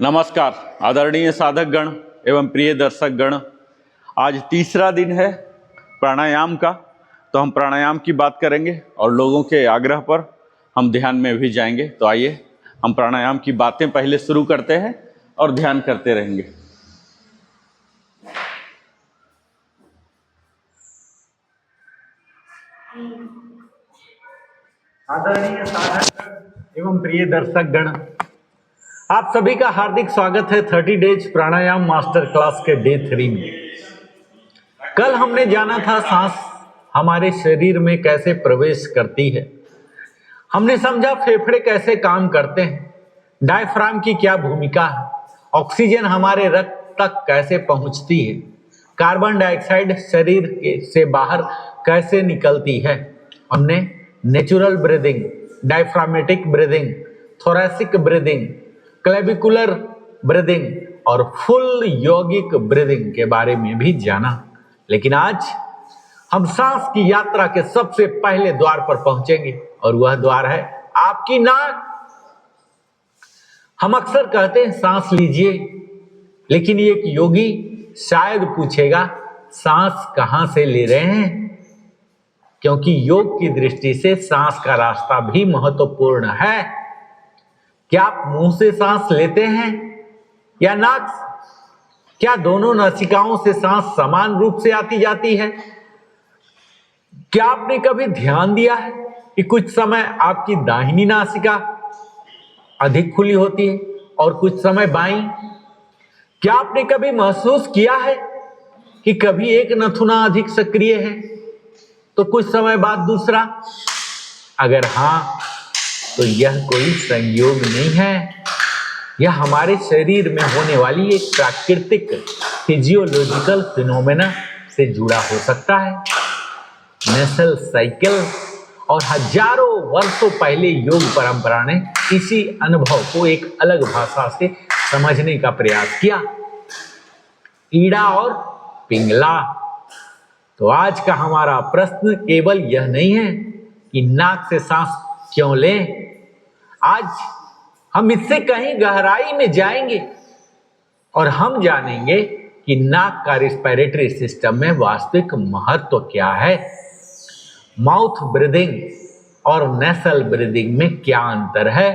नमस्कार आदरणीय साधक गण एवं प्रिय दर्शक गण। आज तीसरा दिन है प्राणायाम का, तो हम प्राणायाम की बात करेंगे और लोगों के आग्रह पर हम ध्यान में भी जाएंगे। तो आइए हम प्राणायाम की बातें पहले शुरू करते हैं और ध्यान करते रहेंगे। आदरणीय साधक एवं प्रिय दर्शक गण, आप सभी का हार्दिक स्वागत है 30 डेज प्राणायाम मास्टर क्लास के डे 3 में। कल हमने जाना था सांस हमारे शरीर में कैसे प्रवेश करती है। हमने समझा फेफड़े कैसे काम करते हैं, डायफ्राम की क्या भूमिका है, ऑक्सीजन हमारे रक्त तक कैसे पहुंचती है, कार्बन डाइऑक्साइड शरीर से बाहर कैसे निकलती है। हमने natural breathing, diaphragmatic breathing, thoracic breathing, clavicular breathing और फुल यौगिक ब्रीदिंग के बारे में भी जाना। लेकिन आज हम सांस की यात्रा के सबसे पहले द्वार पर पहुंचेंगे और वह द्वार है आपकी नाक। हम अक्सर कहते हैं सांस लीजिए, लेकिन एक योगी शायद पूछेगा सांस कहां से ले रहे हैं, क्योंकि योग की दृष्टि से सांस का रास्ता भी महत्वपूर्ण है। क्या आप मुंह से सांस लेते हैं या नाक से? क्या दोनों नासिकाओं से सांस समान रूप से आती जाती है? क्या आपने कभी ध्यान दिया है कि कुछ समय आपकी दाहिनी नासिका अधिक खुली होती है और कुछ समय बाईं? क्या आपने कभी महसूस किया है कि कभी एक नथुना अधिक सक्रिय है तो कुछ समय बाद दूसरा? अगर हाँ, तो यह कोई संयोग नहीं है, यह हमारे शरीर में होने वाली एक प्राकृतिक फिजियोलॉजिकल फिनोमेना से जुड़ा हो सकता है। नेसल साइकिल। और हजारों वर्षों पहले योग परंपरा ने इसी अनुभव को एक अलग भाषा से समझने का प्रयास किया, ईड़ा और पिंगला। तो आज का हमारा प्रश्न केवल यह नहीं है कि नाक से सांस क्यों लें। आज हम इससे कहीं गहराई में जाएंगे और हम जानेंगे कि नाक का रेस्पिरेटरी सिस्टम में वास्तविक महत्व क्या है, माउथ ब्रीदिंग और नेसल ब्रीदिंग में क्या अंतर है,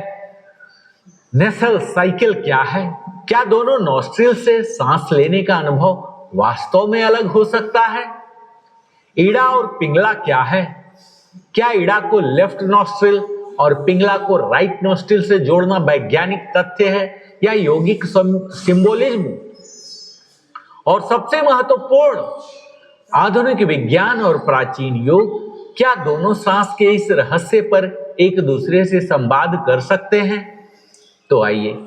नेसल साइकिल क्या है, क्या दोनों नॉस्ट्रिल से सांस लेने का अनुभव वास्तव में अलग हो सकता है, ईड़ा और पिंगला क्या है, क्या ईड़ा को लेफ्ट नॉस्ट्रिल और पिंगला को राइट नॉस्ट्रिल से जोड़ना वैज्ञानिक तथ्य है या यौगिक सिंबोलिज्म? और सबसे महत्वपूर्ण, आधुनिक विज्ञान और प्राचीन योग क्या दोनों सांस के इस रहस्य पर एक दूसरे से संवाद कर सकते हैं? तो आइए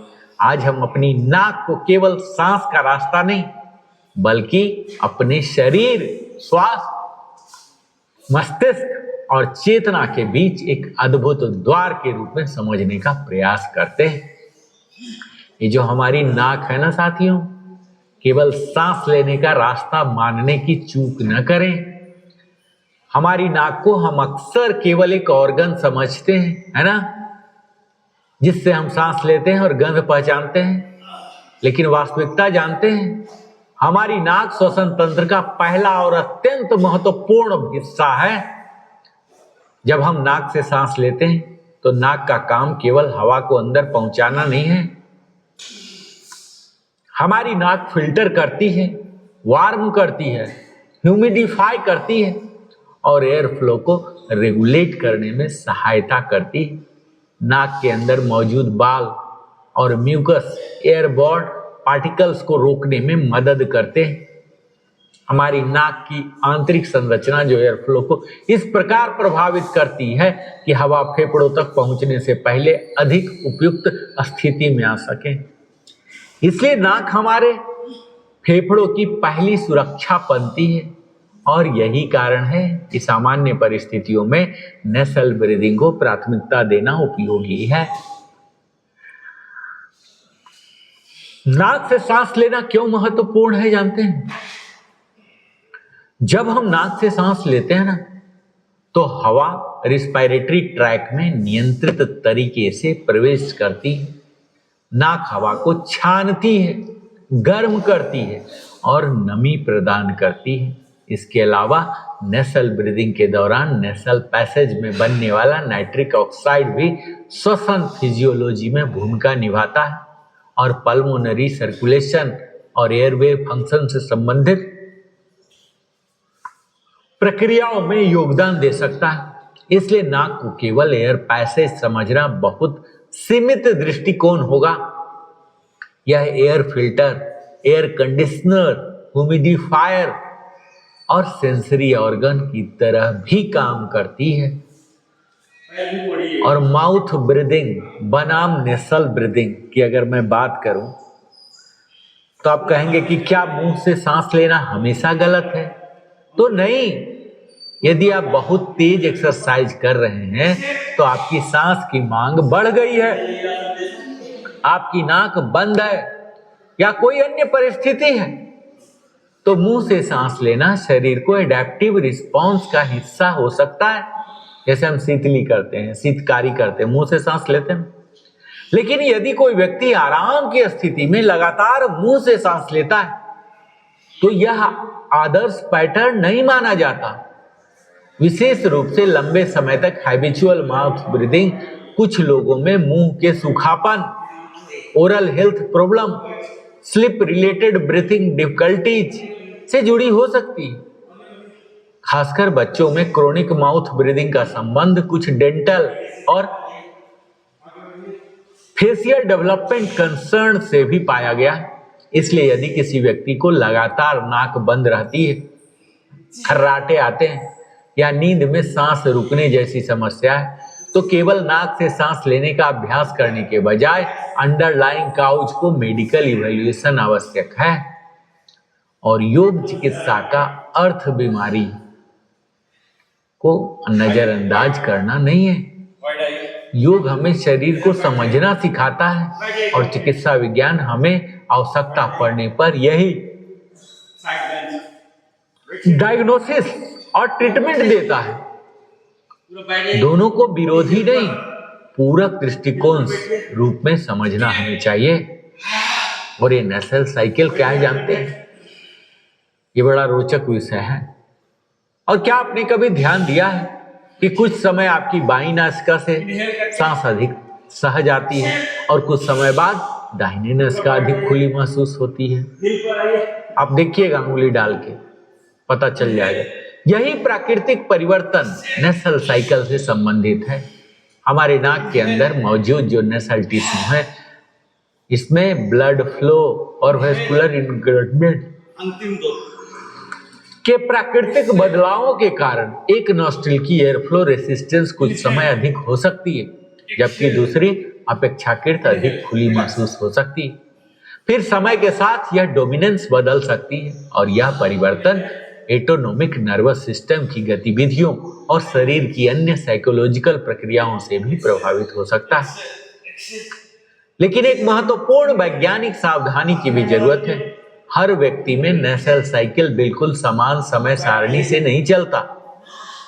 आज हम अपनी नाक को केवल सांस का रास्ता नहीं, बल्कि अपने शरीर, श्वास, मस्तिष्क और चेतना के बीच एक अद्भुत द्वार के रूप में समझने का प्रयास करते हैं। ये जो हमारी नाक है ना साथियों, केवल सांस लेने का रास्ता मानने की चूक न करें। हमारी नाक को हम अक्सर केवल एक ऑर्गन समझते हैं, है ना, जिससे हम सांस लेते हैं और गंध पहचानते हैं। लेकिन वास्तविकता जानते हैं, हमारी नाक श्वसन तंत्र का पहला और अत्यंत महत्वपूर्ण हिस्सा है। जब हम नाक से सांस लेते हैं तो नाक का काम केवल हवा को अंदर पहुंचाना नहीं है। हमारी नाक फिल्टर करती है, वार्म करती है, ह्यूमिडिफाई करती है और एयर फ्लो को रेगुलेट करने में सहायता करती है। नाक के अंदर मौजूद बाल और म्यूकस एयरबॉर्न पार्टिकल्स को रोकने में मदद करते हैं। हमारी नाक की आंतरिक संरचना जो एयर फ्लो को इस प्रकार प्रभावित करती है कि हवा फेफड़ों तक पहुंचने से पहले अधिक उपयुक्त स्थिति में आ सके। इसलिए नाक हमारे फेफड़ों की पहली सुरक्षा पंक्ति है और यही कारण है कि सामान्य परिस्थितियों में नेसल ब्रीदिंग को प्राथमिकता देना उपयोगी है। नाक से सांस लेना क्यों महत्वपूर्ण है जानते हैं? जब हम नाक से सांस लेते हैं ना, तो हवा रिस्पिरेटरी ट्रैक में नियंत्रित तरीके से प्रवेश करती है नाक हवा को छानती है, गर्म करती है और नमी प्रदान करती है। इसके अलावा नेसल ब्रीदिंग के दौरान नेसल पैसेज में बनने वाला नाइट्रिक ऑक्साइड भी श्वसन फिजियोलॉजी में भूमिका निभाता है और पल्मोनरी सर्कुलेशन और एयरवे फंक्शन से संबंधित प्रक्रियाओं में योगदान दे सकता है। इसलिए नाक को केवल एयर पैसेज समझना बहुत सीमित दृष्टिकोण होगा। यह air filter, air conditioner, humidifier और सेंसरी ऑर्गन की तरह भी काम करती है। और माउथ ब्रीदिंग बनाम नेसल ब्रीदिंग की अगर मैं बात करूं तो आप कहेंगे कि क्या मुंह से सांस लेना हमेशा गलत है? तो नहीं। यदि आप बहुत तेज एक्सरसाइज कर रहे हैं तो आपकी सांस की मांग बढ़ गई है, आपकी नाक बंद है या कोई अन्य परिस्थिति है, तो मुंह से सांस लेना शरीर को एडेप्टिव रिस्पॉन्स का हिस्सा हो सकता है। जैसे हम शीतली करते हैं, शीतकारी करते हैं, मुंह से सांस लेते हैं। लेकिन यदि कोई व्यक्ति आराम की स्थिति में लगातार मुंह से सांस लेता है तो यह आदर्श पैटर्न नहीं माना जाता। विशेष रूप से लंबे समय तक हैबिचुअल माउथ ब्रीदिंग कुछ लोगों में मुंह के सूखापन, oral health problem, sleep related breathing difficulties से जुड़ी हो सकती है। खासकर बच्चों में क्रोनिक माउथ ब्रीदिंग का संबंध कुछ डेंटल और फेशियल डेवलपमेंट कंसर्न से भी पाया गया। इसलिए यदि किसी व्यक्ति को लगातार नाक बंद रहती है, खर्राटे आते हैं या नींद में सांस रुकने जैसी समस्या है, तो केवल नाक से सांस लेने का अभ्यास करने के बजाय अंडरलाइंग काउज को मेडिकल इवैल्यूएशन आवश्यक है। और योग चिकित्सा का अर्थ बीमारी को नजरअंदाज करना नहीं है। योग हमें शरीर को समझना सिखाता है और चिकित्सा विज्ञान हमें आवश्यकता पड़ने पर यही डायग्नोसिस और ट्रीटमेंट देता है। दोनों को विरोधी नहीं, पूरक दृष्टिकोण रूप में समझना हमें चाहिए। और ये नेसल साइकिल क्या है जानते हैं? ये बड़ा रोचक विषय है। और क्या आपने कभी ध्यान दिया है कि कुछ समय आपकी बाईं नासिका से सांस अधिक सहज आती है और कुछ समय बाद दाहिनी नासिका अधिक खुली महसूस होती है? आप देखिएगा, अंगुली डाल के पता चल जाएगा। यही प्राकृतिक परिवर्तन नेसल साइकिल से संबंधित है। हमारे नाक के अंदर मौजूद जो नेसल टिश्यू है, इसमें ब्लड फ्लो और वेस्कुलर इनग्रेडिएंट के प्राकृतिक बदलावों के कारण एक नॉस्ट्रिल की एयर फ्लो रेसिस्टेंस कुछ समय अधिक हो सकती है, जबकि दूसरी अपेक्षाकृत अधिक खुली महसूस हो सकती है। फिर समय के साथ यह डोमिनेंस बदल सकती है और यह परिवर्तन एटोनोमिक नर्वस सिस्टम की गतिविधियों और शरीर की अन्य साइकोलॉजिकल प्रक्रियाओं से भी प्रभावित हो सकता है। लेकिन एक महत्वपूर्ण वैज्ञानिक सावधानी की भी जरूरत है। हर व्यक्ति में नेसल साइकिल बिल्कुल समान समय सारणी से नहीं चलता।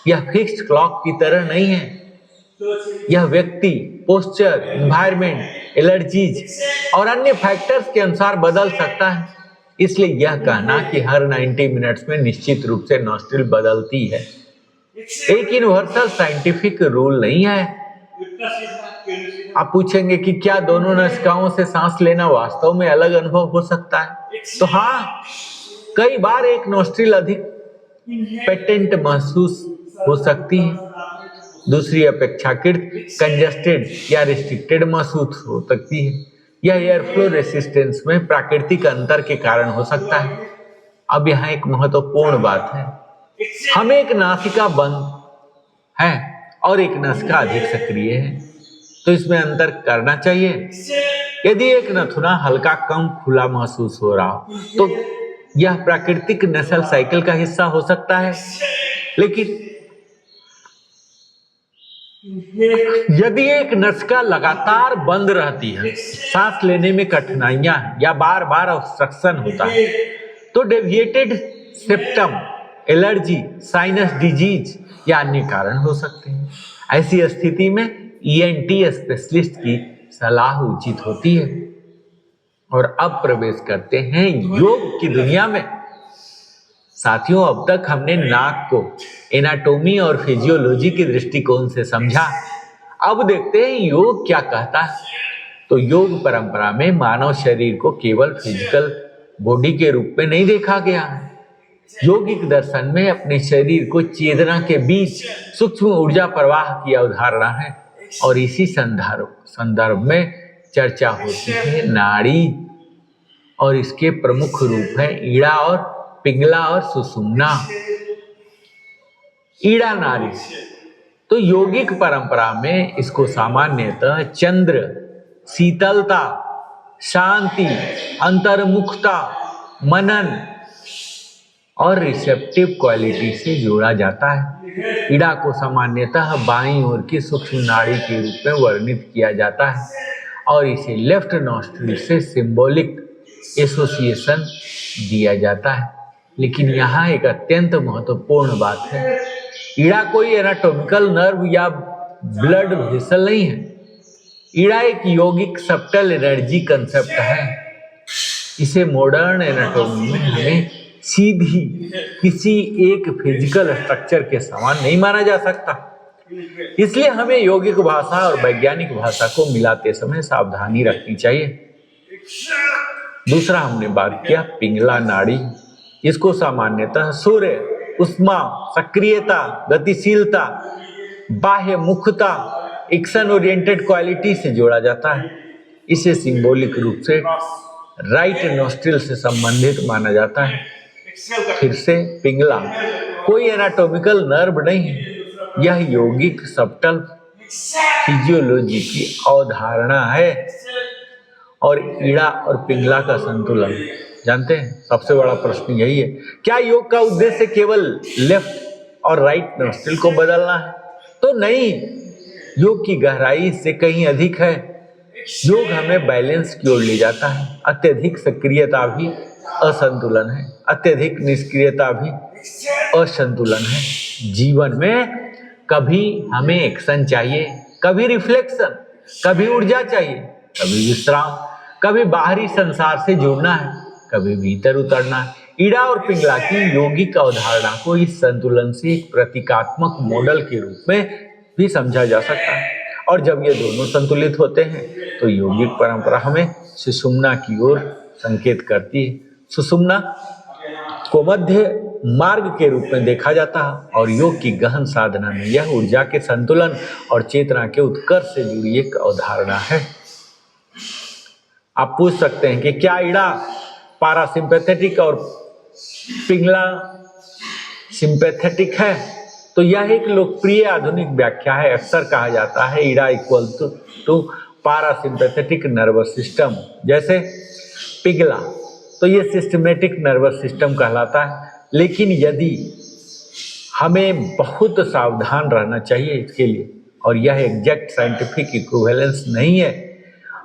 यह फिक्स्ड क्लॉक की तरह नहीं है। यह व्यक्ति, पोस्चर, एनवायरनमेंट, एलर्जीज और अन्य फैक्टर्स के अनुसार बदल सकता है। इसलिए यह कहना कि हर 90 मिनट्स में निश्चित रूप से नॉस्ट्रिल बदलती है एक यूनिवर्सल साइंटिफिक रूल नहीं है। आप पूछेंगे कि क्या दोनों नासिकाओं से सांस लेना वास्तव में अलग अनुभव हो सकता है? तो हाँ, कई बार एक नॉस्ट्रिल अधिक पेटेंट महसूस हो सकती है, दूसरी अपेक्षाकृत कंजस्टेड या रिस्ट्रिक्टेड महसूस हो सकती है। यह एयर फ्लो रेसिस्टेंस में प्राकृतिक अंतर के कारण हो सकता है। अब यहाँ एक महत्वपूर्ण बात है, हम एक नासिका बंद है और एक नासिका अधिक सक्रिय है, तो इसमें अंतर करना चाहिए। यदि एक नथुना हल्का कम खुला महसूस हो रहा हो तो यह प्राकृतिक नेसल साइकिल का हिस्सा हो सकता है। लेकिन यदि एक नासिका लगातार बंद रहती है, सांस लेने में कठिनाइयां या बार बार ऑब्स्ट्रक्शन होता है, तो deviated septum, allergy, sinus disease या अन्य कारण हो सकते हैं। ऐसी स्थिति में ईएनटी स्पेशलिस्ट की सलाह उचित होती है। और अब प्रवेश करते हैं योग की दुनिया में। साथियों, अब तक हमने नाक को एनाटॉमी और फिजियोलॉजी के दृष्टिकोण से समझा। अब देखते हैं योग क्या कहता है। तो योग परंपरा में मानव शरीर को केवल फिजिकल बॉडी के रूप में नहीं देखा गया है। योगिक दर्शन में अपने शरीर को चेतना के बीच सूक्ष्म ऊर्जा प्रवाह की अवधारणा है और इसी संदर्भ में चर्चा होती है नाड़ी, और इसके प्रमुख रूप है ईड़ा और पिंगला और सुषुम्ना। ईड़ा नाड़ी तो योगिक परंपरा में इसको सामान्यतः चंद्र, शीतलता, शांति, अंतर्मुखता, मनन और रिसेप्टिव क्वालिटी से जोड़ा जाता है। ईड़ा को सामान्यतः बाईं ओर की सूक्ष्म नाड़ी के रूप में वर्णित किया जाता है और इसे लेफ्ट नॉस्ट्रिल से सिंबॉलिक एसोसिएशन दिया जाता है। लेकिन यहाँ एक अत्यंत महत्वपूर्ण बात है, ईड़ा कोई एनाटॉमिकल नर्व या ब्लड वेसल नहीं है। ईड़ा एक योगिक सब्टल एनर्जी कंसेप्ट है। इसे मॉडर्न एनाटॉमी में हमें सीधी किसी एक फिजिकल स्ट्रक्चर के समान नहीं माना जा सकता। इसलिए हमें यौगिक भाषा और वैज्ञानिक भाषा को मिलाते समय सावधानी रखनी चाहिए। दूसरा हमने बात किया पिंगला नाड़ी। इसको सामान्यतः सूर्य, उष्मा, सक्रियता, गतिशीलता, बाह्य मुखता, एक्शन ओरिएंटेड क्वालिटी से जोड़ा जाता है। इसे सिंबॉलिक रूप से राइट नोस्ट्रिल से संबंधित माना जाता है। फिर से पिंगला कोई एनाटॉमिकल नर्व नहीं है, यह यौगिक सब्टल फिजियोलॉजी की अवधारणा है। और ईड़ा और पिंगला का संतुलन जानते हैं, सबसे बड़ा प्रश्न यही है, क्या योग का उद्देश्य केवल लेफ्ट और राइट नोस्ट्रिल को बदलना है? तो नहीं, योग की गहराई से कहीं अधिक है। योग हमें बैलेंस की ओर ले जाता है। अत्यधिक सक्रियता भी असंतुलन है, अत्यधिक निष्क्रियता भी असंतुलन है। जीवन में कभी हमें एक्शन चाहिए, कभी रिफ्लेक्शन, कभी ऊर्जा चाहिए, कभी विश्राम, कभी बाहरी संसार से जुड़ना है, कभी भीतर उतरना है। ईड़ा और पिंगला की यौगिक अवधारणा को इस संतुलन से एक प्रतीकात्मक मॉडल के रूप में भी समझा जा सकता है। और जब ये दोनों संतुलित होते हैं तो यौगिक परंपरा हमें सुषुम्ना की ओर संकेत करती है। सुषुम्ना को मध्य मार्ग के रूप में देखा जाता है और योग की गहन साधना में यह ऊर्जा के संतुलन और चेतना के उत्कर्ष से जुड़ी एक अवधारणा है। आप पूछ सकते हैं कि क्या ईड़ा पारासिम्पैथेटिक और पिंगला सिंपैथेटिक है? तो यह एक लोकप्रिय आधुनिक व्याख्या है। अक्सर कहा जाता है Ida equal to parasympathetic nervous system, जैसे पिंगला तो ये सिस्टमेटिक नर्वस सिस्टम कहलाता है। लेकिन यदि हमें बहुत सावधान रहना चाहिए इसके लिए, और यह एग्जैक्ट साइंटिफिक इक्विवेलेंस नहीं है।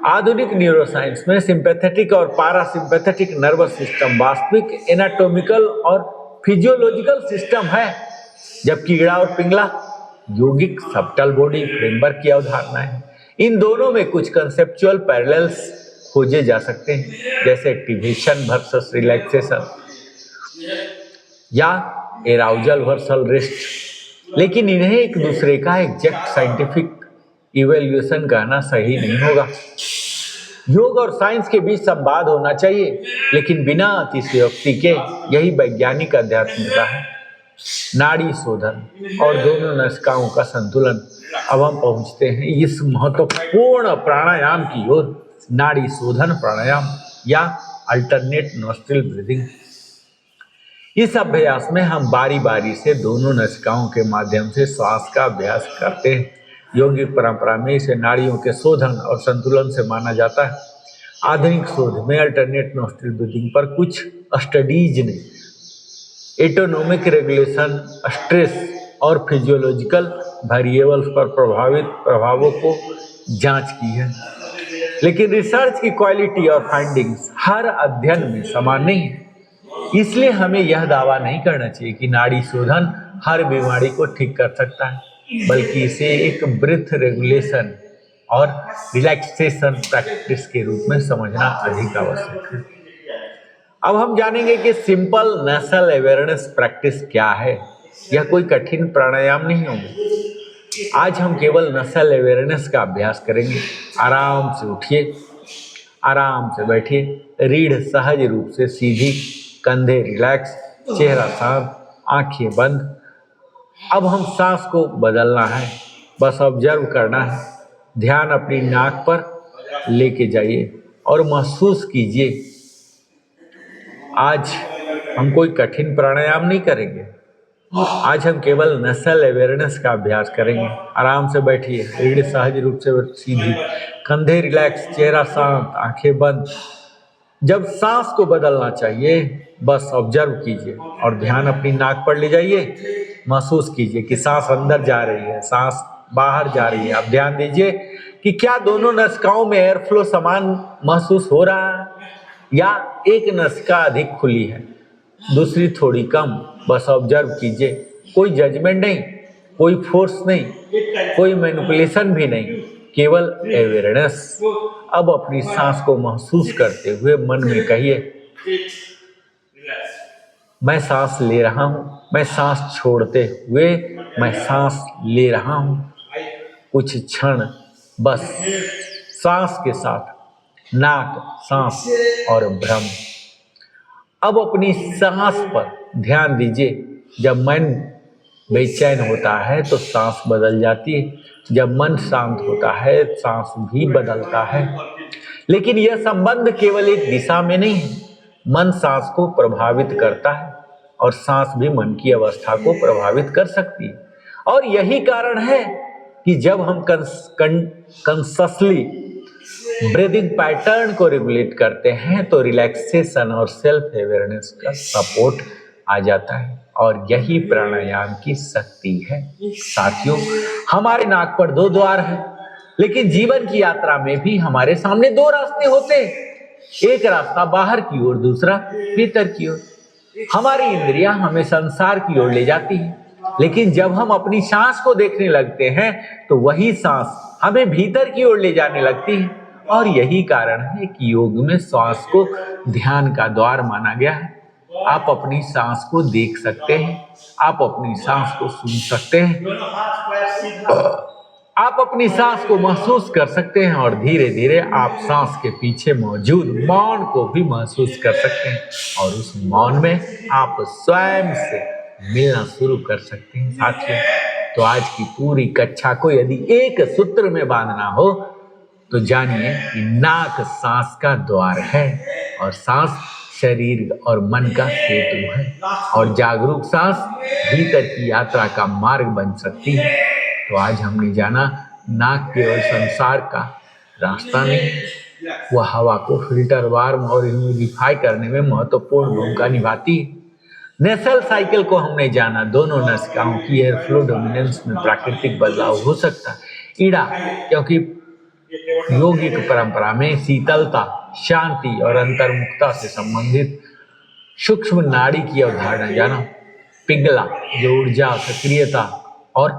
आधुनिक न्यूरोसाइंस में सिंपैथेटिक और पारासिम्पैथेटिक नर्वस सिस्टम वास्तविक एनाटॉमिकल और फिजियोलॉजिकल सिस्टम है, जबकि ईड़ा और पिंगला यौगिक सब्टल बॉडी फ्रेमवर्क की अवधारणा है। इन दोनों में कुछ कंसेप्चुअल पैरेलल्स खोजे जा सकते हैं, जैसे एक्टिवेशन वर्सेस रिलैक्सेशन या एराउजल वर्सेस रेस्ट। लेकिन इन्हें एक दूसरे का एग्जैक्ट साइंटिफिक इवैल्यूएशन कहना सही नहीं होगा। योग और साइंस के बीच संवाद होना चाहिए, लेकिन बिना अतिशयोक्ति के। यही वैज्ञानिक अध्यात्मता है। नाड़ी शोधन और दोनों नसिकाओं का संतुलन। अब हम पहुंचते हैं इस महत्वपूर्ण प्राणायाम की ओर, नाड़ी शोधन प्राणायाम या अल्टरनेट नॉस्ट्रिल ब्रीदिंग। इस अभ्यास में हम बारी बारी से दोनों नसिकाओं के माध्यम से श्वास का अभ्यास करते हैं। यौगिक परंपरा में इसे नाड़ियों के शोधन और संतुलन से माना जाता है। आधुनिक शोध में अल्टरनेट नॉस्ट्रिल ब्रीदिंग पर कुछ स्टडीज ने एटोनोमिक रेगुलेशन, स्ट्रेस और फिजियोलॉजिकल वेरिएबल्स पर प्रभावित प्रभावों को जांच की है। लेकिन रिसर्च की क्वालिटी और फाइंडिंग्स हर अध्ययन में समान नहीं है। इसलिए हमें यह दावा नहीं करना चाहिए कि नाड़ी शोधन हर बीमारी को ठीक कर सकता है, बल्कि इसे एक ब्रीथ रेगुलेशन और रिलैक्सेशन प्रैक्टिस के रूप में समझना अधिक आवश्यक है। अब हम जानेंगे कि सिंपल नसल अवेयरनेस प्रैक्टिस क्या है। यह कोई कठिन प्राणायाम नहीं होगा। आज हम केवल नसल अवेयरनेस का अभ्यास करेंगे। आराम से उठिए, आराम से बैठिए, रीढ़ सहज रूप से सीधी, कंधे रिलैक्स, चेहरा शांत, आंखें बंद। अब हम सांस को बदलना है, बस ऑब्जर्व करना है। ध्यान अपनी नाक पर लेके जाइए और महसूस कीजिए। आज हम कोई कठिन प्राणायाम नहीं करेंगे। आज हम केवल नसल अवेयरनेस का अभ्यास करेंगे। आराम से बैठिए, रीढ़ सहज रूप से सीधी, कंधे रिलैक्स, चेहरा शांत, आंखें बंद। जब सांस को बदलना चाहिए बस ऑब्जर्व कीजिए और ध्यान अपनी नाक पर ले जाइए। महसूस कीजिए कि सांस अंदर जा रही है, सांस बाहर जा रही है। अब ध्यान दीजिए कि क्या दोनों नसिकाओं में एयर फ्लो समान महसूस हो रहा है या एक नसिका अधिक खुली है, दूसरी थोड़ी कम। बस ऑब्जर्व कीजिए, कोई जजमेंट नहीं, कोई फोर्स नहीं, कोई मैनिपुलेशन भी नहीं, केवल अवेयरनेस। अब अपनी सांस को महसूस करते हुए मन में कहिए, मैं सांस ले रहा हूं, मैं सांस छोड़ते हुए मैं सांस ले रहा हूं। कुछ क्षण बस सांस के साथ नाक, सांस और भ्रम। अब अपनी सांस पर ध्यान दीजिए। जब मन बेचैन होता है तो सांस बदल जाती है, जब मन शांत होता है सांस भी बदलता है। लेकिन यह संबंध केवल एक दिशा में नहीं है। मन सांस को प्रभावित करता है और सांस भी मन की अवस्था को प्रभावित कर सकती है। और यही कारण है कि जब हम कंससली ब्रीदिंग पैटर्न को रेगुलेट करते हैं तो रिलैक्सेशन और सेल्फ अवेयरनेस का सपोर्ट आ जाता है। और यही प्राणायाम की शक्ति है। साथियों, हमारे नाक पर 2 द्वार हैं, लेकिन जीवन की यात्रा में भी हमारे सामने 2 रास्ते होते हैं। एक रास्ता बाहर की ओर, दूसरा भीतर की ओर। हमारी इंद्रियां हमें संसार की ओर ले जाती है, लेकिन जब हम अपनी सांस को देखने लगते हैं तो वही सांस हमें भीतर की ओर ले जाने लगती है। और यही कारण है कि योग में श्वास को ध्यान का द्वार माना गया है। आप अपनी सांस को देख सकते हैं, आप अपनी सांस को सुन सकते हैं, आप अपनी सांस को महसूस कर सकते हैं और धीरे धीरे आप सांस के पीछे मौजूद मौन को भी महसूस कर सकते हैं और उस मौन में आप स्वयं से मिलना शुरू कर सकते हैं। साथियों, तो आज की पूरी कक्षा को यदि एक सूत्र में बांधना हो तो जानिए कि नाक सांस का द्वार है और सांस शरीर और मन का सेतु है और जागरूक सांस भीतर की यात्रा का मार्ग बन सकती है। तो आज हमने जाना नाक केवल संसार का रास्ता नहीं, वह हवा को फिल्टर, वार्म और ह्यूमिडिफाई करने में महत्वपूर्ण भूमिका निभाती है। नेसल साइकिल को हमने जाना, दोनों नसिकाओं की एयर फ्लो डोमिनेंस में प्राकृतिक बदलाव हो सकता है। ईड़ा, क्योंकि योगिक परंपरा में शीतलता, शांति और अंतर्मुखता से संबंधित सूक्ष्म नाड़ी की अवधारणा जाना। पिंगला, जो ऊर्जा, सक्रियता और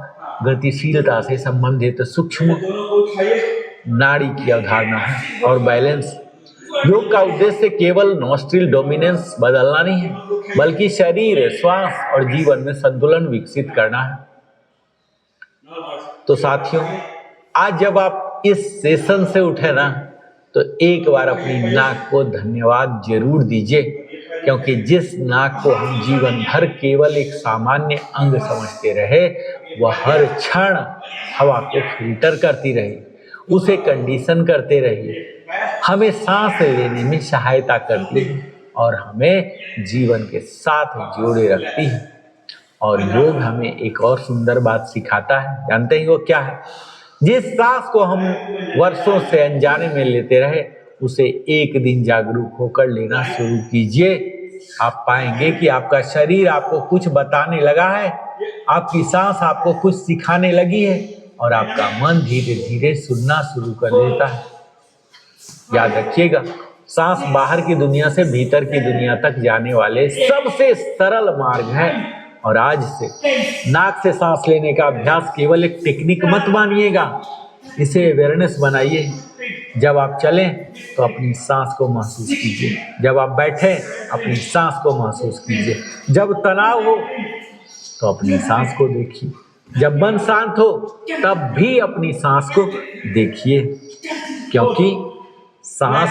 गतिशीलता से संबंधित सूक्ष्म नाड़ी की अवधारणा है। और बैलेंस, योग का उद्देश्य केवल नॉस्ट्रिल डोमिनेंस बदलना नहीं है, बल्कि शरीर, श्वास और जीवन में संतुलन विकसित करना है। तो साथियों, आज जब आप इस सेशन से उठे ना तो एक बार अपनी नाक को धन्यवाद जरूर दीजिए, क्योंकि जिस नाक को हम जीवन भर केवल एक सामान्य अंग समझते रहे, वह हर क्षण हवा को फिल्टर करती रही, उसे कंडीशन करते रही, हमें सांस लेने में सहायता करती है और हमें जीवन के साथ जोड़े रखती है। और योग हमें एक और सुंदर बात सिखाता है, जानते हैं वो क्या है? जिस सांस को हम वर्षों से अनजाने में लेते रहे, उसे एक दिन जागरूक होकर लेना शुरू कीजिए। आप पाएंगे कि आपका शरीर आपको कुछ बताने लगा है, आपकी सांस आपको कुछ सिखाने लगी है और आपका मन धीरे धीरे सुनना शुरू कर देता है। याद रखिएगा, सांस बाहर की दुनिया से भीतर की दुनिया तक जाने वाले सबसे सरल मार्ग है। और आज से नाक से सांस लेने का अभ्यास केवल एक टेक्निक मत मानिएगा, इसे अवेयरनेस बनाइए। जब आप चलें तो अपनी सांस को महसूस कीजिए, जब आप बैठें अपनी सांस को महसूस कीजिए, जब तनाव हो तो अपनी सांस को देखिए, जब मन शांत हो तब भी अपनी सांस को देखिए, क्योंकि सांस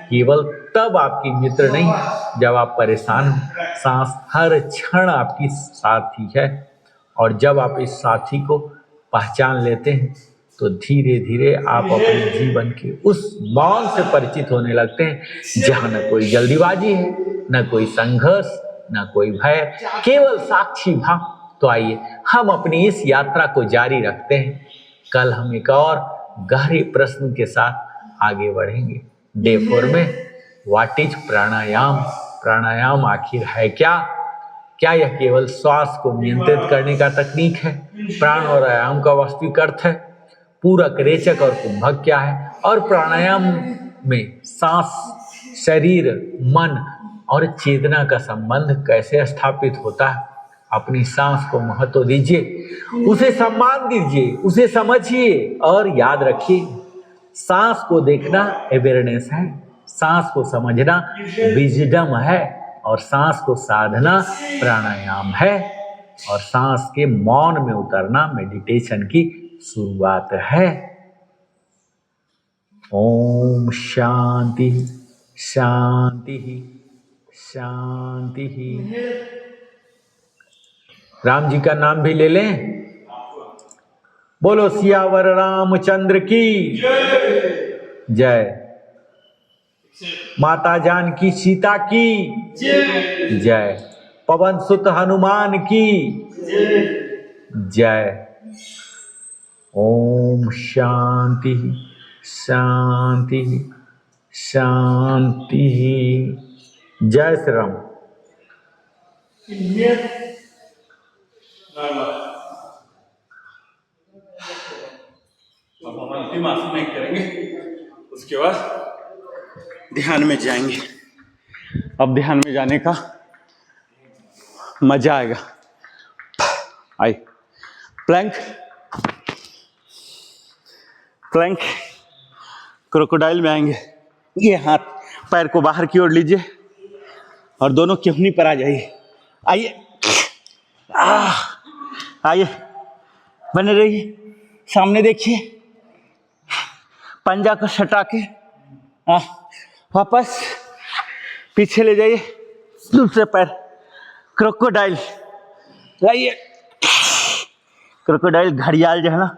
केवल तब आपकी मित्र नहीं जब आप परेशान हो। सांस हर क्षण आपकी साथी है, और जब आप इस साथी को पहचान लेते हैं तो धीरे धीरे आप अपने जीवन के उस मौन से परिचित होने लगते हैं जहाँ न कोई जल्दीबाजी है, न कोई संघर्ष, न कोई भय, केवल साक्षी भाव। तो आइए हम अपनी इस यात्रा को जारी रखते हैं। कल हम एक और गहरे प्रश्न के साथ आगे बढ़ेंगे। डे 4 में व्हाट इज प्राणायाम? प्राणायाम आखिर है क्या? क्या यह केवल श्वास को नियंत्रित करने का तकनीक है? प्राण और आयाम का वास्तविक अर्थ है? पूरक, रेचक और कुंभक क्या है? और प्राणायाम में सांस, शरीर, मन और चेतना का संबंध कैसे स्थापित होता है? अपनी सांस को महत्व दीजिए, उसे सम्मान दीजिए, उसे समझिए और याद रखिए, सांस को देखना अवेयरनेस है, सांस को समझना विजडम है, और सांस को साधना प्राणायाम है, और सांस के मौन में उतरना मेडिटेशन की शुरुआत है। ओम शांति शांति शांति। राम जी का नाम भी ले लें। बोलो सियावर रामचंद्र की जय। माता जानकी सीता की जय। पवन सुत हनुमान की जय। ओम शांति शांति शांति। जय श्री राम। अब हम अंतिम आसन करेंगे, उसके बाद ध्यान में जाएंगे। अब ध्यान में जाने का मजा आएगा। आई प्लैंक, प्लैंक, क्रोकोडाइल में आएंगे। ये हाथ पैर को बाहर की ओर लीजिए और दोनों केहनी पर आ जाइए। आइए, आइए, बने रहिए, सामने देखिए, पंजा को सटा के वापस पीछे ले जाइए। दूसरे पैर क्रोकोडाइल लाइए। क्रोकोडाइल घड़ियाल जो है ना,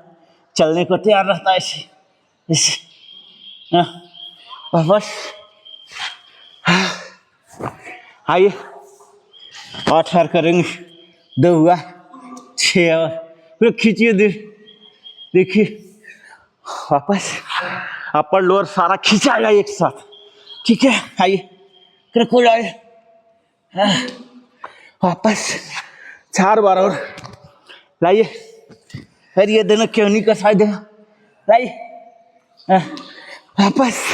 चलने को तैयार रहता है ऐसे वापस। आइए, 8 बार करेंगे, 2 हुआ, 6 और फिर खींचिए, देखिए वापस अपर लोअर सारा खींचाएगा एक साथ, ठीक है। आइए, क्रोकोडाइल वापस 4 बार और लाइए। फिर ये दोनों क्यों का साइड है, लाइए वापस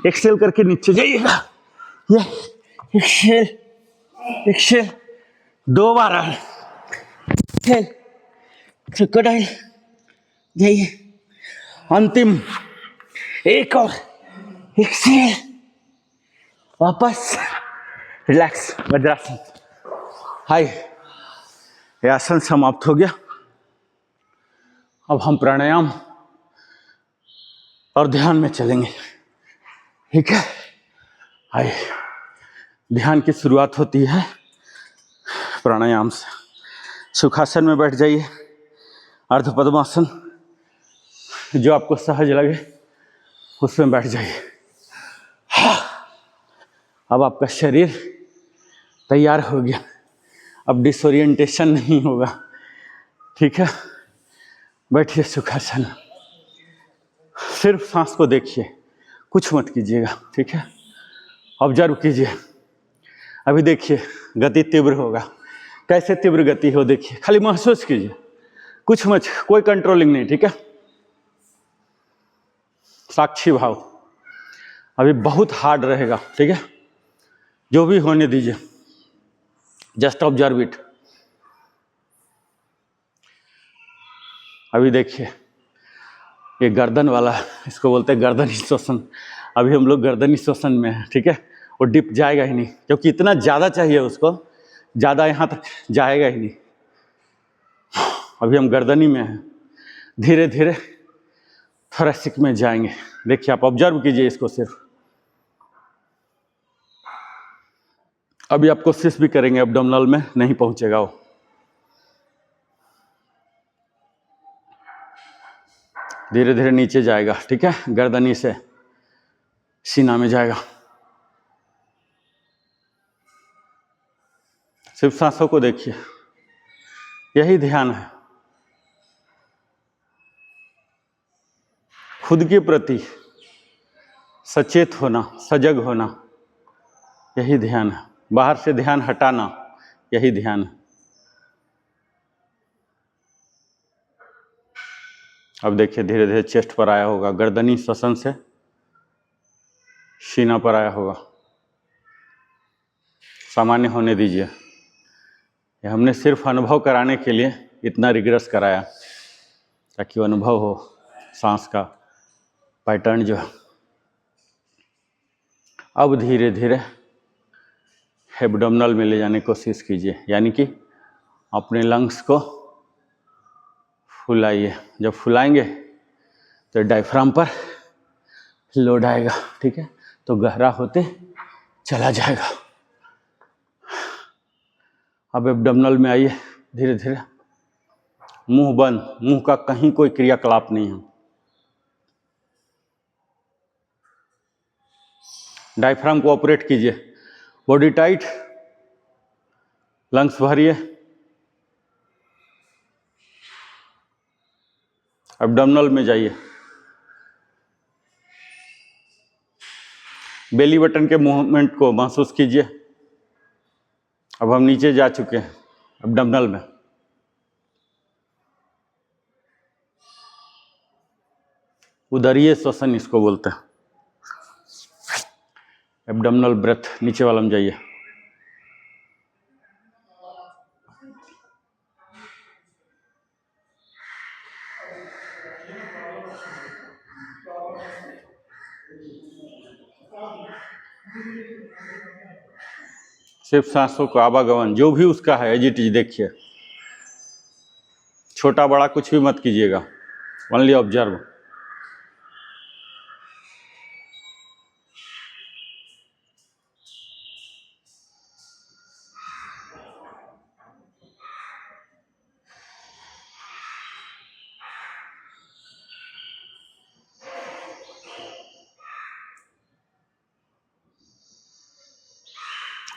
एक्सेल करके नीचे जाइएगा। ये एक्सेल, एक्सेल 2 बार और क्रोकोडाइल जाइए। अंतिम एक और एक्सेल, वापस रिलैक्स, वज्रासन। हाय, ये आसन समाप्त हो गया। अब हम प्राणायाम और ध्यान में चलेंगे, ठीक है। हाय, ध्यान की शुरुआत होती है प्राणायाम से। सुखासन में बैठ जाइए, अर्ध पद्मासन, जो आपको सहज लगे उसमें बैठ जाइए। अब आपका शरीर तैयार हो गया, अब डिसोरिएंटेशन नहीं होगा, ठीक है। बैठिए सुखासन, सिर्फ सांस को देखिए, कुछ मत कीजिएगा, ठीक है। ऑब्जर्व कीजिए। अभी देखिए गति तीव्र होगा, कैसे तीव्र गति हो देखिए, खाली महसूस कीजिए, कुछ मत, कोई कंट्रोलिंग नहीं, ठीक है। साक्षी भाव अभी बहुत हार्ड रहेगा, ठीक है। जो भी होने दीजिए, जस्ट ऑब्जर्व इट। अभी देखिए ये गर्दन वाला, इसको बोलते हैं गर्दनी श्वसन। अभी हम लोग गर्दनी श्वसन में हैं, ठीक है। वो डिप जाएगा ही नहीं, क्योंकि इतना ज़्यादा चाहिए उसको, ज़्यादा यहाँ तक जाएगा ही नहीं। अभी हम गर्दनी में हैं, धीरे धीरे थोरेसिक में जाएंगे। देखिए, आप ऑब्जर्व कीजिए इसको सिर्फ। अभी आप कोशिश भी करेंगे, एब्डोमिनल में नहीं पहुंचेगा वो। धीरे धीरे नीचे जाएगा, ठीक है, गर्दनी से सीना में जाएगा। सिर्फ सांसों को देखिए, यही ध्यान है। खुद के प्रति सचेत होना, सजग होना, यही ध्यान है। बाहर से ध्यान हटाना, यही ध्यान है। अब देखिए, धीरे धीरे चेस्ट पर आया होगा, गर्दनी श्वसन से सीना पर आया होगा। सामान्य होने दीजिए। ये हमने सिर्फ अनुभव कराने के लिए इतना रिग्रेस कराया, ताकि वो अनुभव हो सांस का पैटर्न जो है। अब धीरे धीरे एब्डोमिनल में ले जाने की कोशिश कीजिए, यानी कि अपने लंग्स को फुलाइए। जब फुलाएंगे तो डायफ्राम पर लोड आएगा, ठीक है, तो गहरा होते चला जाएगा। अब एब्डोमिनल में आइए धीरे धीरे। मुंह बंद, मुंह का कहीं कोई क्रियाकलाप नहीं है। डायफ्राम को ऑपरेट कीजिए, बॉडी टाइट, लंग्स भरिए। एब्डोमिनल में जाइए, बेली बटन के मूवमेंट को महसूस कीजिए। अब हम नीचे जा चुके हैं एब्डोमिनल में। उदरीय श्वसन इसको बोलते हैं। एब्डोमिनल ब्रेथ, नीचे वाला में जाइए। सिर्फ सांसों को आवागमन, जो भी उसका है, एज इट इज देखिए। छोटा बड़ा कुछ भी मत कीजिएगा, ओनली ऑब्जर्व।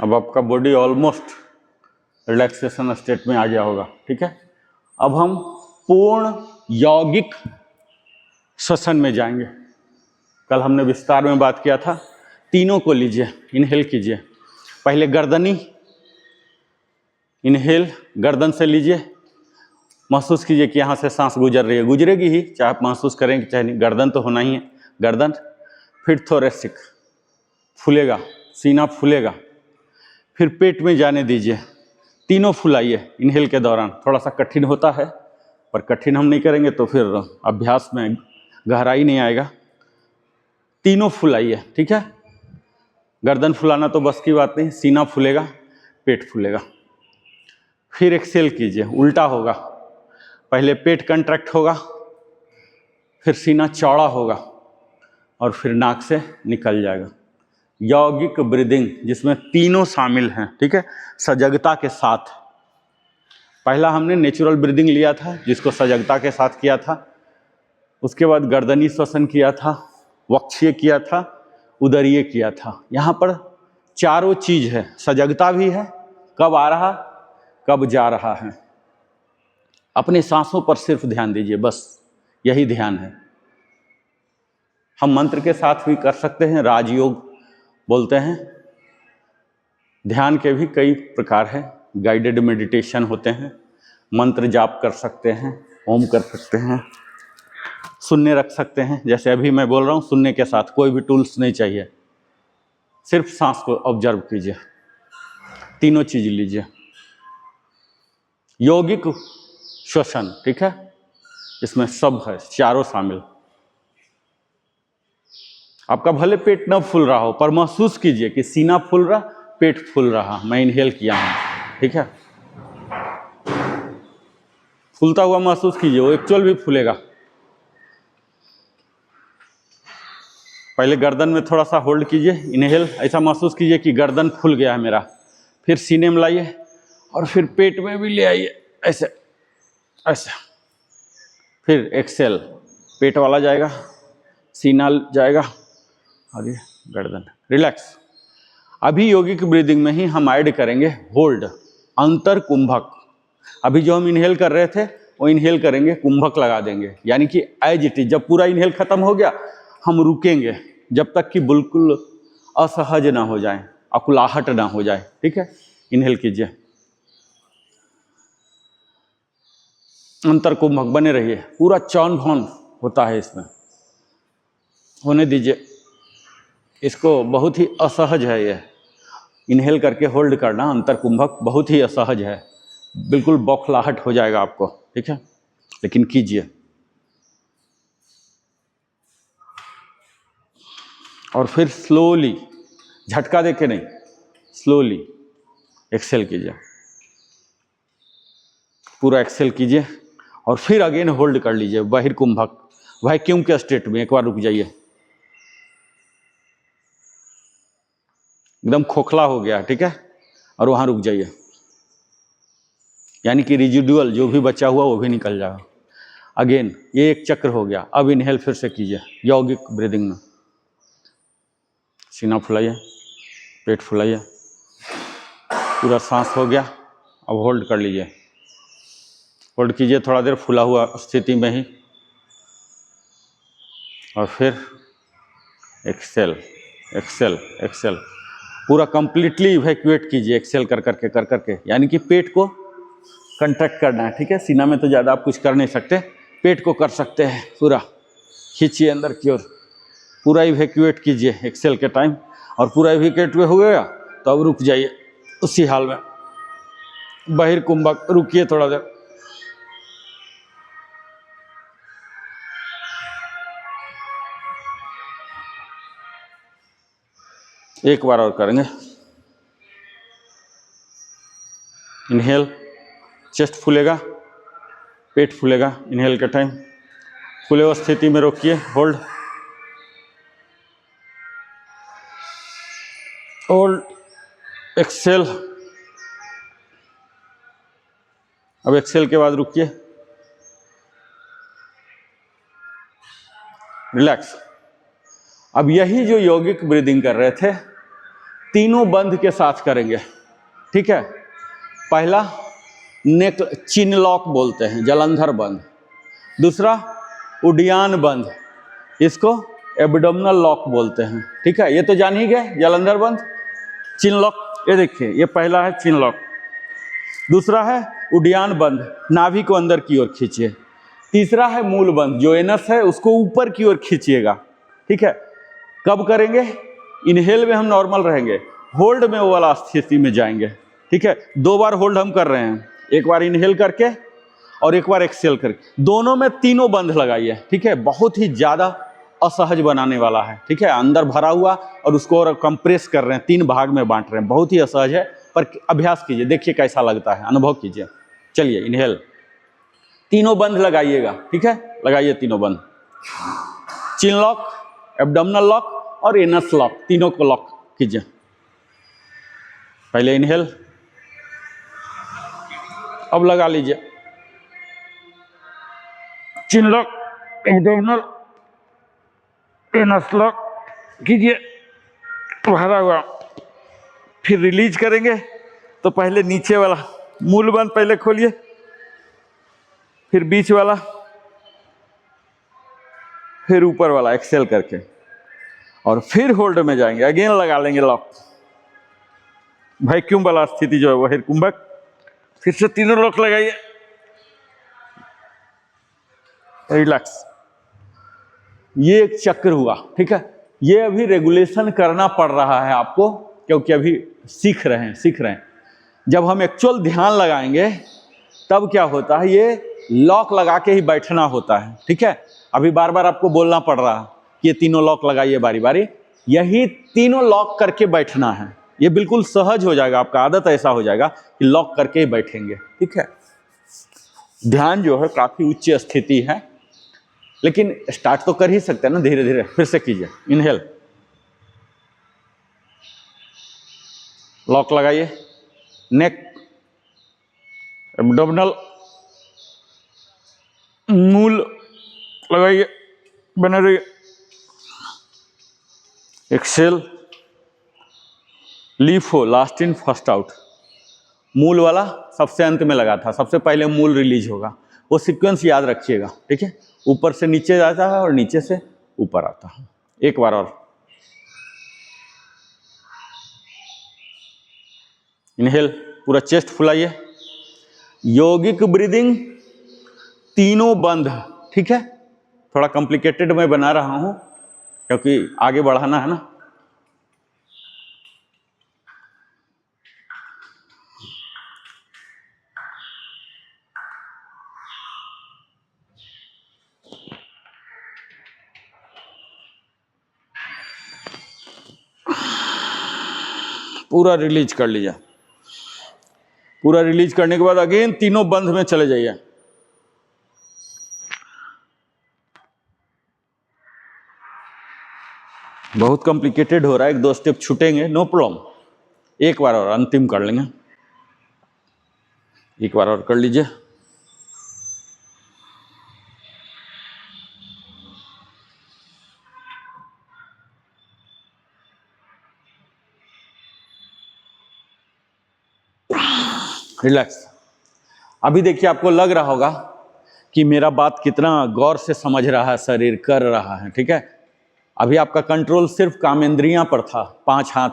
अब आपका बॉडी ऑलमोस्ट रिलैक्सेशन स्टेट में आ गया होगा, ठीक है। अब हम पूर्ण यौगिक श्वसन में जाएंगे। कल हमने विस्तार में बात किया था। तीनों को लीजिए, इनहेल कीजिए। पहले गर्दनी, इनहेल गर्दन से लीजिए। महसूस कीजिए कि यहाँ से सांस गुजर रही है, गुजरेगी ही, चाहे आप महसूस करें चाहे नहीं। गर्दन तो होना ही है, गर्दन। फिर थोरेसिक फूलेगा, सीना फूलेगा। फिर पेट में जाने दीजिए, तीनों फुलाइए। इनहेल के दौरान थोड़ा सा कठिन होता है, पर कठिन हम नहीं करेंगे तो फिर अभ्यास में गहराई नहीं आएगा। तीनों फुलाइए, ठीक है। गर्दन फुलाना तो बस की बात नहीं, सीना फूलेगा, पेट फूलेगा। फिर एक्सेल कीजिए, उल्टा होगा। पहले पेट कंट्रैक्ट होगा, फिर सीना चौड़ा होगा, और फिर नाक से निकल जाएगा। यौगिक ब्रीदिंग, जिसमें तीनों शामिल हैं, ठीक है, सजगता के साथ। पहला हमने नेचुरल ब्रीदिंग लिया था, जिसको सजगता के साथ किया था। उसके बाद गर्दनी श्वसन किया था, वक्षीय किया था, उदरीय किया था। यहाँ पर चारों चीज है, सजगता भी है, कब आ रहा कब जा रहा है। अपने सांसों पर सिर्फ ध्यान दीजिए, बस यही ध्यान है। हम मंत्र के साथ भी कर सकते हैं, राजयोग बोलते हैं। ध्यान के भी कई प्रकार हैं, गाइडेड मेडिटेशन होते हैं, मंत्र जाप कर सकते हैं, ओम कर सकते हैं, सुनने रख सकते हैं। जैसे अभी मैं बोल रहा हूँ, सुनने के साथ कोई भी टूल्स नहीं चाहिए, सिर्फ सांस को ऑब्जर्व कीजिए। तीनों चीज लीजिए। यौगिक श्वसन, ठीक है, इसमें सब है, चारों शामिल। आपका भले पेट न फूल रहा हो, पर महसूस कीजिए कि सीना फूल रहा, पेट फूल रहा, मैं इनहेल किया हूं। ठीक है, फूलता हुआ महसूस कीजिए, वो एक्चुअल भी फूलेगा। पहले गर्दन में थोड़ा सा होल्ड कीजिए, इनहेल, ऐसा महसूस कीजिए कि गर्दन फूल गया है मेरा। फिर सीने में लाइए और फिर पेट में भी ले आइए, ऐसे ऐसे। फिर एक्सेल, पेट वाला जाएगा, सीना जाएगा और ये गर्दन। रिलैक्स। अभी योगिक ब्रीदिंग में ही हम ऐड करेंगे होल्ड, अंतर कुंभक। अभी जो हम इनहेल कर रहे थे वो इनहेल करेंगे, कुंभक लगा देंगे, यानी कि एज इट इज। जब पूरा इनहेल खत्म हो गया हम रुकेंगे जब तक कि बिल्कुल असहज ना हो जाए, अकुलाहट ना हो जाए। ठीक है, इनहेल कीजिए, अंतर कुंभक बने रहिए, पूरा चौन भौन होता है इसमें, होने दीजिए। इसको बहुत ही असहज है ये इनहेल करके होल्ड करना, अंतर कुंभक बहुत ही असहज है, बिल्कुल बौखलाहट हो जाएगा आपको। ठीक है, लेकिन कीजिए। और फिर स्लोली, झटका देके नहीं, स्लोली एक्सेल कीजिए, पूरा एक्सेल कीजिए और फिर अगेन होल्ड कर लीजिए बाहिर कुंभक, वैक्यूम के स्टेट में। एक बार रुक जाइए, एकदम खोखला हो गया। ठीक है, और वहां रुक जाइए, यानी कि रिजिडुअल जो भी बचा हुआ वो भी निकल जाएगा। अगेन ये एक चक्र हो गया। अब इनहेल फिर से कीजिए यौगिक ब्रीदिंग में, सीना फुलाइए, पेट फुलाइए, पूरा सांस हो गया। अब होल्ड कर लीजिए, होल्ड कीजिए थोड़ा देर फुला हुआ स्थिति में ही, और फिर एक्सेल एक्सेल एक्सेल, पूरा कंप्लीटली इवैक्यूएट कीजिए एक्सेल कर करके, यानी कि पेट को कंट्रैक्ट करना है। ठीक है, सीना में तो ज़्यादा आप कुछ कर नहीं सकते, पेट को कर सकते हैं, पूरा खींचिए अंदर की ओर, पूरा इवैक्यूएट कीजिए एक्सेल के टाइम। और पूरा इवैक्यूएट हो गया तो अब रुक जाइए उसी हाल में, बाहिर कुंभक, रुकिए थोड़ा देर। एक बार और करेंगे, इनहेल, चेस्ट फूलेगा, पेट फूलेगा इनहेल के टाइम, फूले हुए स्थिति में रोकिए, होल्ड होल्ड, एक्सेल। अब एक्सेल के बाद रुकिए, रिलैक्स। अब यही जो यौगिक ब्रीदिंग कर रहे थे तीनों बंद के साथ करेंगे। ठीक है, पहला नेक चिन लॉक बोलते हैं, जलंधर बंद। दूसरा उडियान बंद, इसको एब्डोमिनल लॉक बोलते हैं। ठीक है, ये तो जान ही गए, जलंधर बंद, चिन लॉक। ये देखिए, ये पहला है चिन लॉक। दूसरा है उडियान बंद, नाभि को अंदर की ओर खींचिए। तीसरा है मूल बंद, जो एनस है उसको ऊपर की ओर खींचिएगा। ठीक है, कब करेंगे? इनहेल में हम नॉर्मल रहेंगे, होल्ड में वो वाला स्थिति में जाएंगे। ठीक है, 2 बार होल्ड हम कर रहे हैं, एक बार इनहेल करके और एक बार एक्सेल करके, दोनों में तीनों बंद लगाइए। ठीक है, बहुत ही ज़्यादा असहज बनाने वाला है। ठीक है, अंदर भरा हुआ और उसको और कंप्रेस कर रहे हैं, 3 भाग में बांट रहे हैं, बहुत ही असहज है। पर अभ्यास कीजिए, देखिए कैसा लगता है, अनुभव कीजिए। चलिए, इनहेल, तीनों बंद लगाइएगा। ठीक है, लगाइए तीनों बंद, चिन लॉक, एब्डोमिनल लॉक और एनस लॉक, तीनों को लॉक कीजिए। पहले इनहेल, अब लगा लीजिए चिन लॉक, एब्डोमिनल, एनस लॉक कीजिए, भरा हुआ। फिर रिलीज करेंगे तो पहले नीचे वाला मूल बंद पहले खोलिए, फिर बीच वाला, फिर ऊपर वाला एक्सेल करके, और फिर होल्ड में जाएंगे, अगेन लगा लेंगे लॉक। वैक्यूम वाला स्थिति जो है वह कुंभक, फिर से तीनों लॉक लगाइए, रिलैक्स। ये एक चक्र हुआ। ठीक है, ये अभी रेगुलेशन करना पड़ रहा है आपको, क्योंकि अभी सीख रहे हैं। जब हम एक्चुअल ध्यान लगाएंगे तब क्या होता है, ये लॉक लगा के ही बैठना होता है। ठीक है, अभी बार बार आपको बोलना पड़ रहा है, कि ये तीनों लॉक लगाइए बारी बारी, यही तीनों लॉक करके बैठना है। ये बिल्कुल सहज हो जाएगा, आपका आदत ऐसा हो जाएगा कि लॉक करके ही बैठेंगे। ठीक है, ध्यान जो है काफी उच्च स्थिति है, लेकिन स्टार्ट तो कर ही सकते हैं ना धीरे धीरे। फिर से कीजिए, इनहेल, लॉक लगाइए, नेक, एब्डोमिनल, मूल लगाइए, बने रहिए, एक्सेल, लीफ हो, लास्ट इन फर्स्ट आउट। मूल वाला सबसे अंत में लगा था, सबसे पहले मूल रिलीज होगा, वो सीक्वेंस याद रखिएगा। ठीक है, ऊपर से नीचे जाता है और नीचे से ऊपर आता है। एक बार और, इनहेल, पूरा चेस्ट फुलाइए, यौगिक ब्रीदिंग तीनों बंद। ठीक है, थोड़ा कॉम्प्लिकेटेड मैं बना रहा हूं क्योंकि आगे बढ़ाना है ना। पूरा रिलीज कर लीजिए। पूरा रिलीज करने के बाद अगेन तीनों बंद में चले जाइए। बहुत कॉम्प्लिकेटेड हो रहा है, एक दो स्टेप छूटेंगे, नो प्रॉब्लम। एक बार और अंतिम कर लेंगे, एक बार और कर लीजिए। रिलैक्स। अभी देखिए, आपको लग रहा होगा कि मेरा बात कितना गौर से समझ रहा है, शरीर कर रहा है। ठीक है, अभी आपका कंट्रोल सिर्फ कामेंद्रियां पर था, पांच हाथ,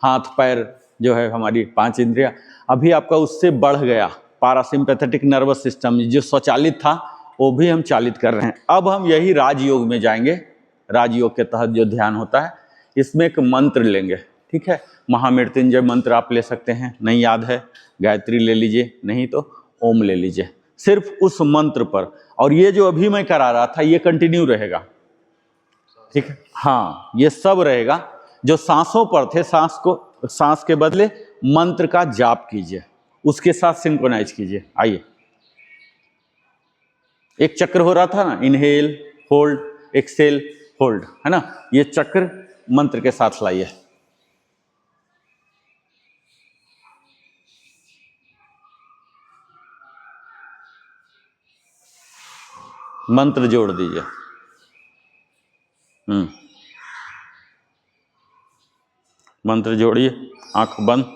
हाथ पैर जो है हमारी पांच इंद्रियां, अभी आपका उससे बढ़ गया। पारासिम्पैथेटिक नर्वस सिस्टम जो स्वचालित था वो भी हम चालित कर रहे हैं। अब हम यही राजयोग में जाएंगे। राजयोग के तहत जो ध्यान होता है, इसमें एक मंत्र लेंगे। ठीक है, महामृत्युंजय मंत्र आप ले सकते हैं, नहीं याद है गायत्री ले लीजिए, नहीं तो ओम ले लीजिए, सिर्फ उस मंत्र पर। और ये जो अभी मैं करा रहा था ये कंटिन्यू रहेगा। ठीक है, हाँ, ये सब रहेगा। जो सांसों पर थे, सांस को, सांस के बदले मंत्र का जाप कीजिए, उसके साथ सिंक्रोनाइज कीजिए। आइए, एक चक्र हो रहा था ना, इनहेल, होल्ड, एक्सेल, होल्ड, है ना, ये चक्र मंत्र के साथ लाइए। मंत्र जोड़ दीजिए। मंत्र जोड़िए, आंख बंद।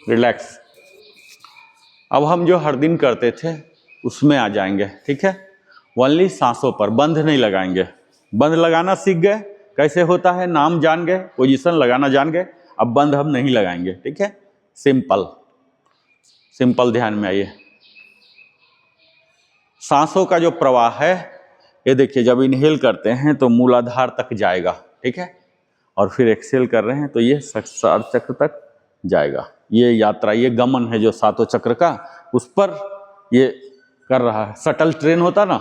रिलैक्स। अब हम जो हर दिन करते थे उसमें आ जाएंगे। ठीक है, ओनली सांसों पर, बंद नहीं लगाएंगे। बंद लगाना सीख गए, कैसे होता है नाम जान गए, पोजीशन लगाना जान गए, अब बंद हम नहीं लगाएंगे। ठीक है, सिंपल सिंपल ध्यान में आइए। सांसों का जो प्रवाह है, ये देखिए, जब इनहेल करते हैं तो मूलाधार तक जाएगा। ठीक है, और फिर एक्सेल कर रहे हैं तो ये सहस्रार चक्र तक जाएगा। ये यात्रा, ये गमन है जो सातों चक्र का, उस पर ये कर रहा है। सटल ट्रेन होता ना,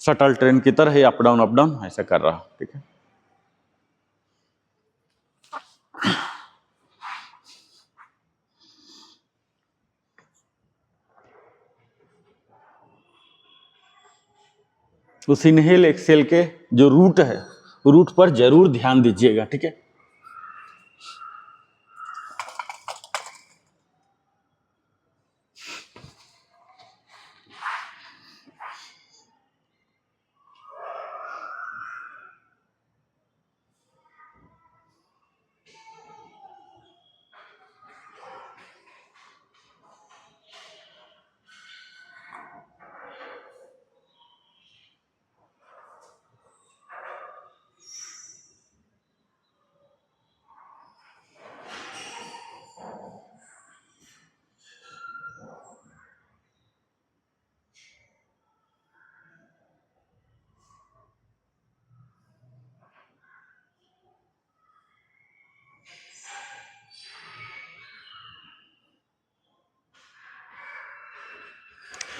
सटल ट्रेन की तरह अप डाउन ऐसा कर रहा। ठीक है, उस इनहेल एक्सेल के जो रूट है, रूट पर जरूर ध्यान दीजिएगा। ठीक है,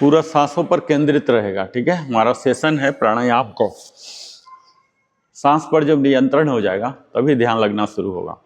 पूरा सांसों पर केंद्रित रहेगा। ठीक है, हमारा सेशन है प्राणायाम को। सांस पर जब नियंत्रण हो जाएगा तभी ध्यान लगना शुरू होगा।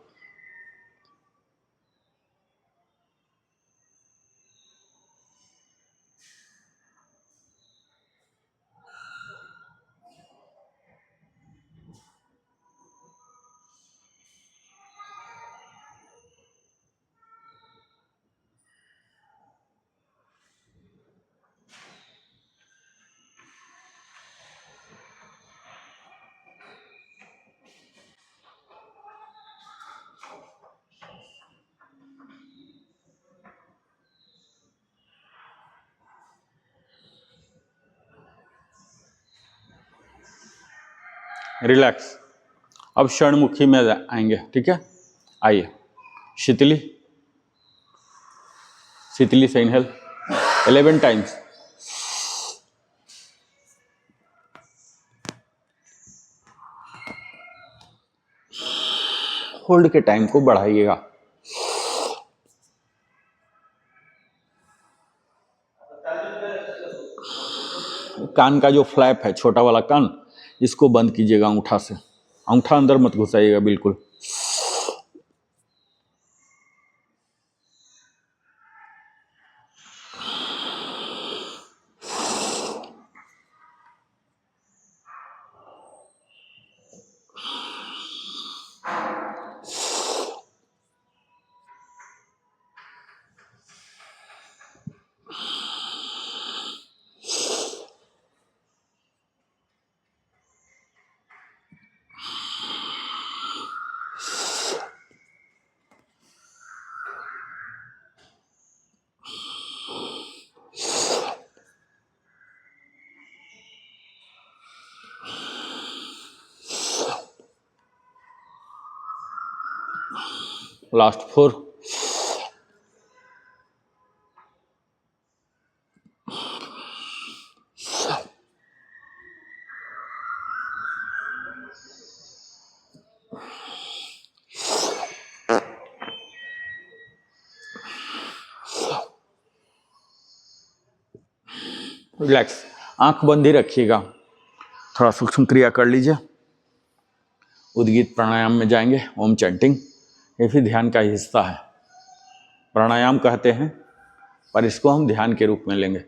रिलैक्स। अब क्षणमुखी में आएंगे। ठीक है, आइए। शीतली, शीतली से इनहेल 11 टाइम्स। होल्ड के टाइम को बढ़ाइएगा। कान का जो फ्लैप है, छोटा वाला कान, इसको बंद कीजिएगा अंगूठा से। अंगूठा अंदर मत घुसाइएगा बिल्कुल। लास्ट 4। रिलैक्स, आंख बंद ही रखिएगा। थोड़ा सूक्ष्म क्रिया कर लीजिए। उद्गीत प्राणायाम में जाएंगे। ओम चैंटिंग, ये भी ध्यान का हिस्सा है। प्राणायाम कहते हैं पर इसको हम ध्यान के रूप में लेंगे।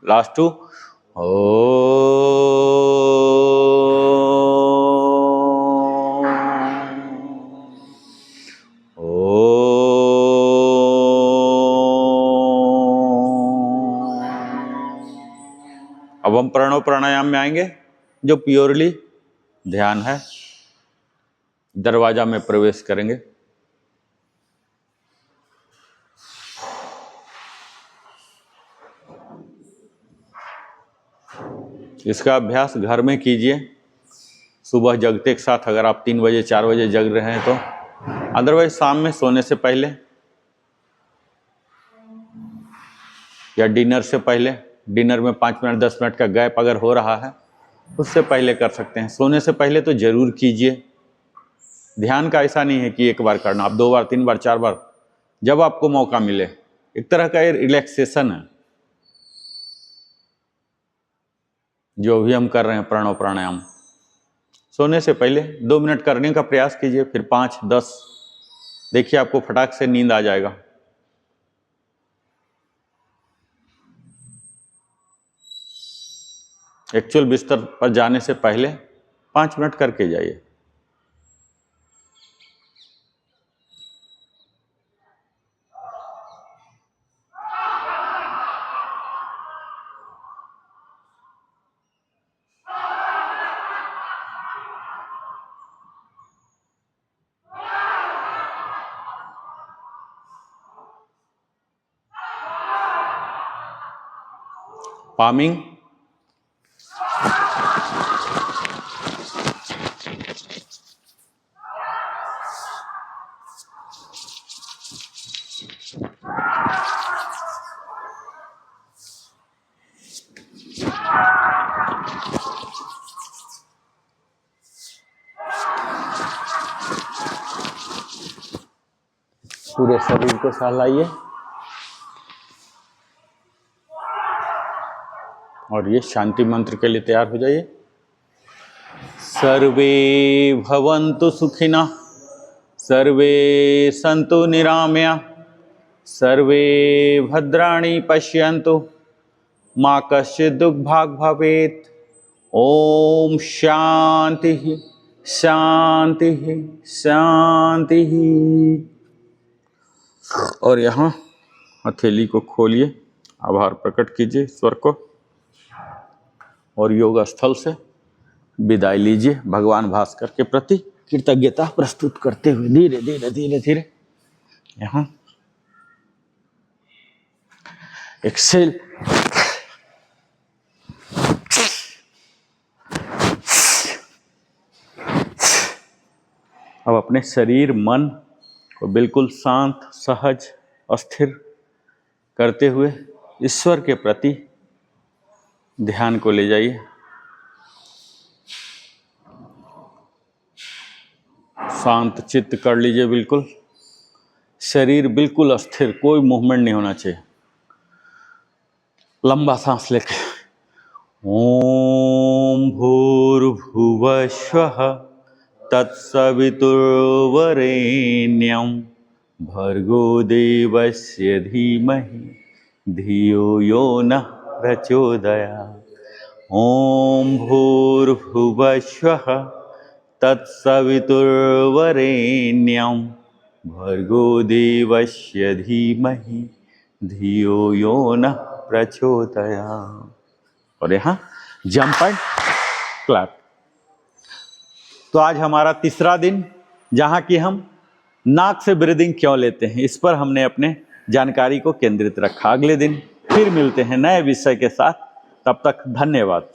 लास्ट 2। अब हम प्रणव प्राणायाम में आएंगे जो प्योरली ध्यान है। दरवाजा में प्रवेश करेंगे। इसका अभ्यास घर में कीजिए। सुबह जगते के साथ, अगर आप 3 बजे 4 बजे जग रहे हैं तो, अदरवाइज शाम में सोने से पहले या डिनर से पहले। डिनर में 5 मिनट 10 मिनट का गैप अगर हो रहा है उससे पहले कर सकते हैं। सोने से पहले तो जरूर कीजिए। ध्यान का ऐसा नहीं है कि एक बार करना, आप 2 बार 3 बार 4 बार, जब आपको मौका मिले। एक तरह का ये रिलैक्सेशन है। जो भी हम कर रहे हैं प्रणव प्राणायाम, सोने से पहले 2 मिनट करने का प्रयास कीजिए, फिर 5, 10, देखिए आपको फटाक से नींद आ जाएगा। एक्चुअल बिस्तर पर जाने से पहले 5 मिनट करके जाइए। पामिंग, पूरे शरीर को सहलाइए और ये शांति मंत्र के लिए तैयार हो जाइए। सर्वे भवन्तु सुखिनः, सर्वे सन्तु निरामया, सर्वे भद्राणि पश्यन्तु, मा कश्चित् दुःखभाग् भवेत्। ओम शांति शांति शांति। और यहाँ हथेली को खोलिए, आभार प्रकट कीजिए ईश्वर को और योग स्थल से विदाई लीजिए। भगवान भास्कर के प्रति कृतज्ञता प्रस्तुत करते हुए धीरे धीरे धीरे धीरे यहाँ एक्सेल, अब अपने शरीर मन को बिल्कुल शांत, सहज, अस्थिर करते हुए ईश्वर के प्रति ध्यान को ले जाइए। शांत चित्त कर लीजिए बिल्कुल, शरीर बिल्कुल अस्थिर, कोई मूवमेंट नहीं होना चाहिए। लंबा सांस लेके ओम भूर्भुवः स्वः तत्सवितुर्वरेण्यं भर्गो देवस्य धीमहि धियो यो नः प्रचोदयात्। ओम भूर्भुवः स्वः तत्सवितुर्वरेण्यं भर्गो देवस्य धीमहि धियो यो नः प्रचोदयात्। और यहाँ जंप एंड क्लैप। तो आज हमारा तीसरा दिन, जहाँ की हम नाक से ब्रीदिंग क्यों लेते हैं, इस पर हमने अपने जानकारी को केंद्रित रखा। अगले दिन फिर मिलते हैं नए विषय के साथ, तब तक धन्यवाद।